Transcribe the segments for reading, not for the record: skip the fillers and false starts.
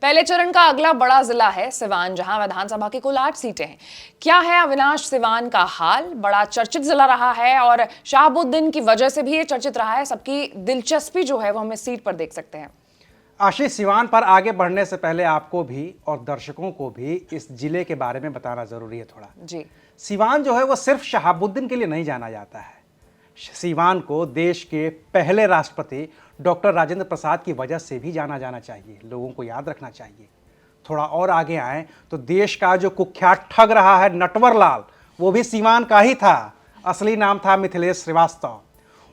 पहले चरण का अगला बड़ा जिला है सिवान, जहां विधानसभा की कुल 8 सीटें हैं। क्या है अविनाश सिवान का हाल? बड़ा चर्चित जिला रहा है और शहाबुद्दीन की वजह से भी ये चर्चित रहा है। सबकी दिलचस्पी जो है वो हम इस सीट पर देख सकते हैं। आशीष, सिवान पर आगे बढ़ने से पहले आपको भी और दर्शकों को भी इस जिले के बारे में बताना जरूरी है थोड़ा। जी, सिवान जो है वो सिर्फ शहाबुद्दीन के लिए नहीं जाना जाता है। सिवान को देश के पहले राष्ट्रपति डॉक्टर राजेंद्र प्रसाद की वजह से भी जाना जाना चाहिए, लोगों को याद रखना चाहिए। थोड़ा और आगे आए तो देश का जो कुख्यात ठग रहा है नटवर लाल, वो भी सिवान का ही था। असली नाम था मिथिलेश श्रीवास्तव।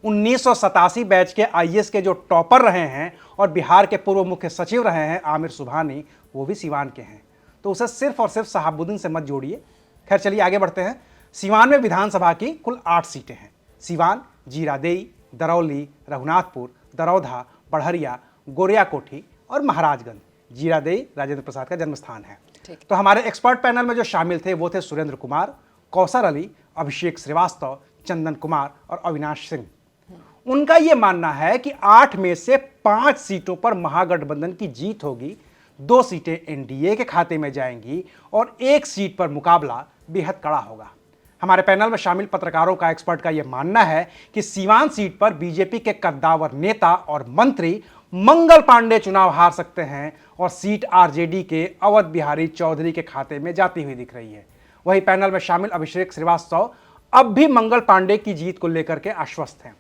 1987 बैच के आईएएस के जो टॉपर रहे हैं और बिहार के पूर्व मुख्य सचिव रहे हैं आमिर सुबहानी, वो भी सिवान के हैं। तो उसे सिर्फ और सिर्फ शहाबुद्दीन से मत जोड़िए। खैर चलिए आगे बढ़ते हैं। सिवान में विधानसभा की कुल 8 सीटें हैं। सिवान, जीरादेई, दरौली, रघुनाथपुर, दरौधा, बढ़हरिया, गोरियाकोठी और महाराजगंज। जीरादेई राजेंद्र प्रसाद का जन्म स्थान है। तो हमारे एक्सपर्ट पैनल में जो शामिल थे वो थे सुरेंद्र कुमार, कौसर अली, अभिषेक श्रीवास्तव, चंदन कुमार और अविनाश सिंह। उनका यह मानना है कि 8 में से 5 सीटों पर महागठबंधन की जीत होगी, 2 सीटें एनडीए के खाते में जाएंगी और 1 सीट पर मुकाबला बेहद कड़ा होगा। हमारे पैनल में शामिल पत्रकारों का, एक्सपर्ट का यह मानना है कि सिवान सीट पर बीजेपी के कद्दावर नेता और मंत्री मंगल पांडे चुनाव हार सकते हैं और सीट आरजेडी के अवध बिहारी चौधरी के खाते में जाती हुई दिख रही है। वहीं पैनल में शामिल अभिषेक श्रीवास्तव अब भी मंगल पांडे की जीत को लेकर के आश्वस्त हैं।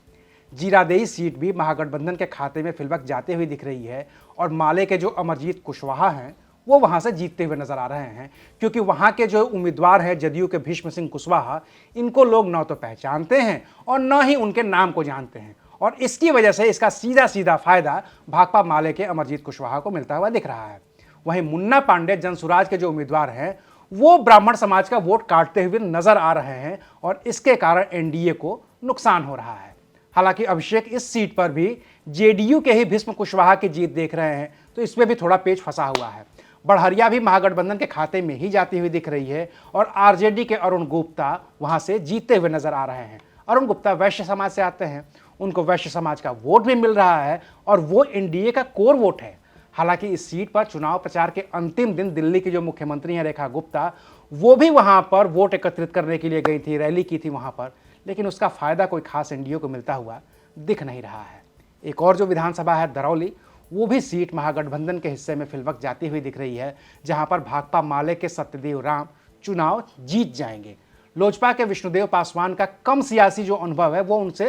जीरादेई सीट भी महागठबंधन के खाते में फिलवक जाती हुई दिख रही है और माले के जो अमरजीत कुशवाहा हैं वो वहां से जीतते हुए नजर आ रहे हैं, क्योंकि वहां के जो उम्मीदवार हैं जदयू के भीष्म सिंह कुशवाहा, इनको लोग न तो पहचानते हैं और न ही उनके नाम को जानते हैं और इसकी वजह से इसका सीधा सीधा फायदा भाकपा माले के अमरजीत कुशवाहा को मिलता हुआ दिख रहा है। वहीं मुन्ना पांडे जनसुराज के जो उम्मीदवार हैं वो ब्राह्मण समाज का वोट काटते हुए नजर आ रहे हैं और इसके कारण एनडीए को नुकसान हो रहा है। हालांकि अभिषेक इस सीट पर भी जेडीयू के ही भीष्म कुशवाहा की जीत देख रहे हैं, तो इसमें भी थोड़ा पेच फंसा हुआ है। बढ़हरिया भी महागठबंधन के खाते में ही जाती हुई दिख रही है और आरजेडी के अरुण गुप्ता वहां से जीतते हुए नजर आ रहे हैं। अरुण गुप्ता वैश्य समाज से आते हैं, उनको वैश्य समाज का वोट भी मिल रहा है और वो एनडीए का कोर वोट है। हालांकि इस सीट पर चुनाव प्रचार के अंतिम दिन दिल्ली की जो मुख्यमंत्री हैं रेखा गुप्ता, वो भी वहां पर वोट एकत्रित करने के लिए गई थी, रैली की थी वहां पर, लेकिन उसका फायदा कोई खास एनडीए को मिलता हुआ दिख नहीं रहा है। एक और जो विधानसभा है दरौली, वो भी सीट महागठबंधन के हिस्से में फिलवक जाती हुई दिख रही है, जहां पर भाकपा माले के सत्यदेव राम चुनाव जीत जाएंगे। लोजपा के विष्णुदेव पासवान का कम सियासी जो अनुभव है वो उनसे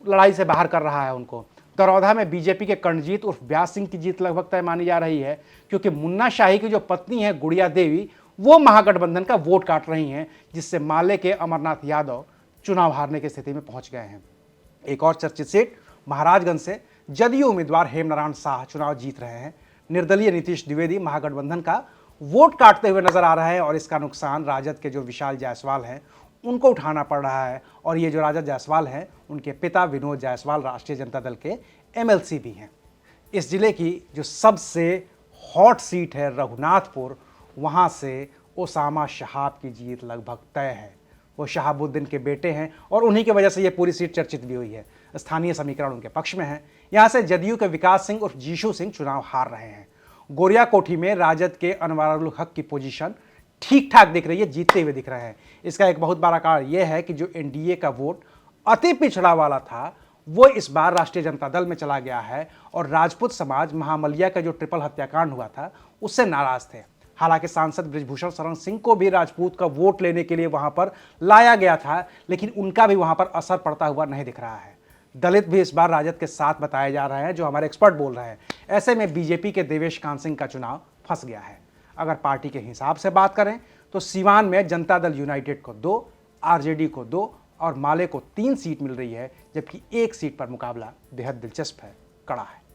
लड़ाई से बाहर कर रहा है उनको। दरौधा में बीजेपी के कर्णजीत उर्फ व्यास सिंह की जीत लगभग तय मानी जा रही है, क्योंकि मुन्ना शाही की जो पत्नी है गुड़िया देवी, वो महागठबंधन का वोट काट रही हैं, जिससे माले के अमरनाथ यादव चुनाव हारने की स्थिति में पहुंच गए हैं। एक और चर्चित सीट महाराजगंज से जदयू उम्मीदवार हेमनारायण शाह चुनाव जीत रहे हैं। निर्दलीय नीतीश द्विवेदी महागठबंधन का वोट काटते हुए नजर आ रहे हैं और इसका नुकसान राजद के जो विशाल जायसवाल हैं उनको उठाना पड़ रहा है। और ये जो राजद जायसवाल हैं, उनके पिता विनोद जायसवाल राष्ट्रीय जनता दल के एमएलसी भी हैं। इस जिले की जो सबसे हॉट सीट है रघुनाथपुर, वहाँ से ओसामा शहाब की जीत लगभग तय है। वो शहाबुद्दीन के बेटे हैं और उन्हीं की वजह से ये पूरी सीट चर्चित भी हुई है। स्थानीय समीकरण उनके पक्ष में है। यहाँ से जदयू के विकास सिंह उर्फ जीशु सिंह चुनाव हार रहे हैं। गोरियाकोठी में राजद के अनवारुल हक की पोजीशन ठीक ठाक दिख रही है, जीतते हुए दिख रहे हैं। इसका एक बहुत बड़ा कारण यह है कि जो एनडीए का वोट अति पिछड़ा वाला था वो इस बार राष्ट्रीय जनता दल में चला गया है और राजपूत समाज महामलिया का जो ट्रिपल हत्याकांड हुआ था उससे नाराज थे। हालांकि सांसद बृजभूषण शरण सिंह को भी राजपूत का वोट लेने के लिए वहां पर लाया गया था, लेकिन उनका भी वहां पर असर पड़ता हुआ नहीं दिख रहा है। दलित भी इस बार राजद के साथ बताए जा रहे हैं, जो हमारे एक्सपर्ट बोल रहे हैं। ऐसे में बीजेपी के देवेश कांत सिंह का चुनाव फंस गया है। अगर पार्टी के हिसाब से बात करें तो सिवान में जनता दल यूनाइटेड को 2, आरजेडी को 2 और माले को 3 सीट मिल रही है, जबकि 1 सीट पर मुकाबला बेहद दिलचस्प है, कड़ा है।